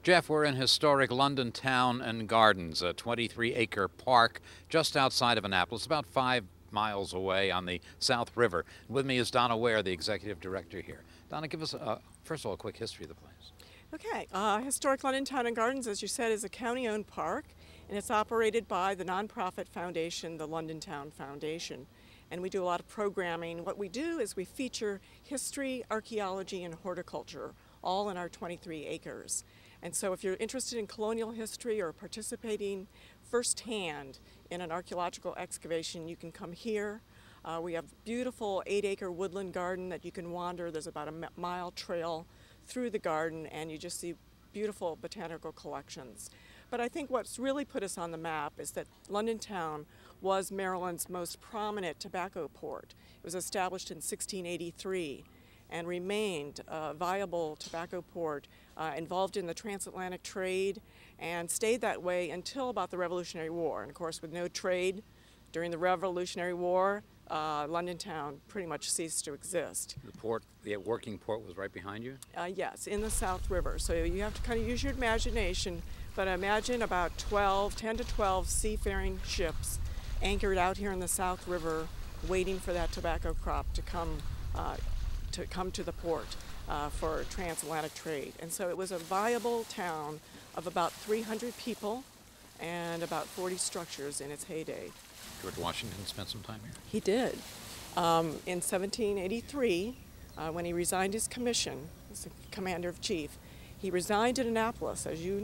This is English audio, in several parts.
Jeff, we're in historic London Town and Gardens, a 23-acre park just outside of Annapolis, about 5 miles away on the South River. With me is Donna Ware, the executive director here. Donna, give us, first of all, a quick history of the place. Okay, Historic London Town and Gardens, as you said, is a county-owned park, and it's operated by the nonprofit foundation, the London Town Foundation. And we do a lot of programming. What we do is we feature history, archaeology, and horticulture, all in our 23 acres. And so if you're interested in colonial history or participating firsthand in an archaeological excavation, you can come here. We have beautiful 8-acre woodland garden that you can wander. There's about a mile trail through the garden, and you just see beautiful botanical collections. But I think what's really put us on the map is that London Town was Maryland's most prominent tobacco port. It was established in 1683 and remained a viable tobacco port involved in the transatlantic trade, and stayed that way until about the Revolutionary War. And of course, with no trade during the Revolutionary War, London Town pretty much ceased to exist. The port, the working port, was right behind you? Yes, in the South River. So you have to kind of use your imagination, but imagine about 10 to 12 seafaring ships anchored out here in the South River, waiting for that tobacco crop to come to the port for transatlantic trade. And so it was a viable town of about 300 people and about 40 structures in its heyday. George Washington spent some time here? He did. In 1783, when he resigned his commission as commander-in-chief, he resigned at Annapolis, as you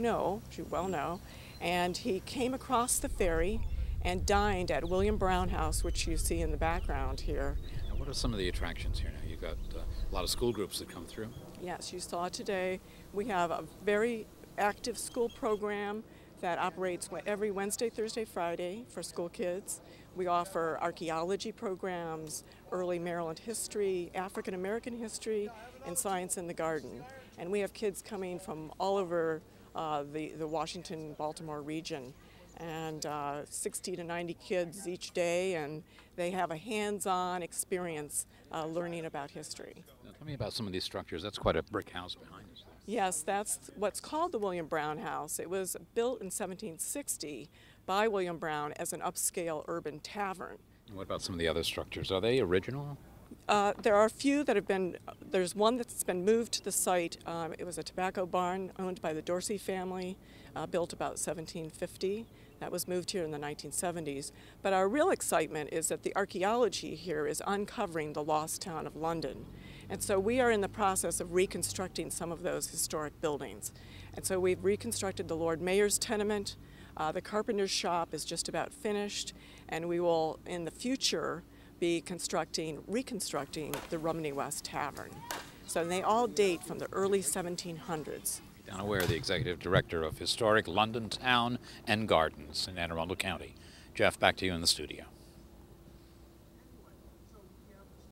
well know, and he came across the ferry and dined at William Brown House, which you see in the background here. Now, what are some of the attractions here now? You've got a lot of school groups that come through. Yes, you saw today. We have a very active school program that operates every Wednesday, Thursday, Friday for school kids. We offer archaeology programs, early Maryland history, African American history, and science in the garden. And we have kids coming from all over the Washington, Baltimore region, and 60 to 90 kids each day, and they have a hands-on experience learning about history. Now, tell me about some of these structures. That's quite a brick house behind us. Yes, that's what's called the William Brown House. It was built in 1760 by William Brown as an upscale urban tavern. And what about some of the other structures? Are they original? There are a few that have been, there's one that's been moved to the site. It was a tobacco barn owned by the Dorsey family, built about 1750. That was moved here in the 1970s. But our real excitement is that the archaeology here is uncovering the lost town of London. And so we are in the process of reconstructing some of those historic buildings. And so we've reconstructed the Lord Mayor's tenement. The carpenter's shop is just about finished, and we will, in the future, be reconstructing the Rumney West Tavern. So they all date from the early 1700s. Donna Ware, the executive director of Historic London Town and Gardens in Anne Arundel County. Jeff, back to you in the studio.